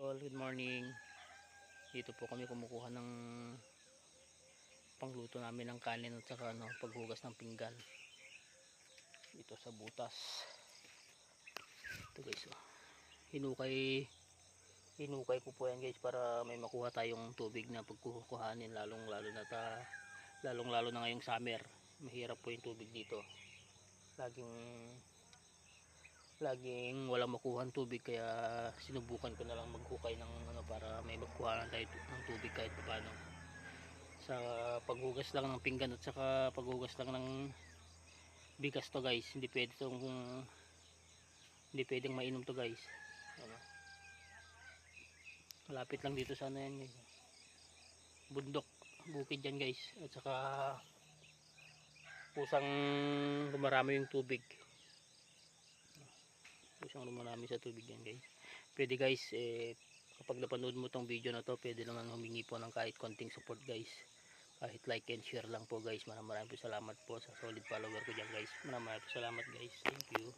all, good morning. Dito po kami kumukuha ng pangluto namin ng kanin at saka paghugas ng pinggan. Dito sa butas. Ito guys, oh. Hinukay ko po yan guys para may makuha tayong tubig na pagkukuhanin, lalong lalo na ngayong summer. Mahirap po yung tubig dito. Laging walang makuhang tubig, kaya sinubukan ko na lang maghukay ng para may magkuha lang tayo ng tubig kahit paano. Sa paghugas lang ng pinggan at saka paghugas lang ng bigas to guys, hindi pwedeng mainom to guys. Malapit lang dito sa yan guys, bukid yan guys, at saka kusang dumarami yung tubig. Marami sa tubig yan guys. Pwede guys, kapag napanood mo tong video na to, pwede naman humingi po ng kahit konting support guys, kahit like and share lang po guys. Maraming salamat po sa solid follower ko dyan guys. Maraming salamat guys, thank you.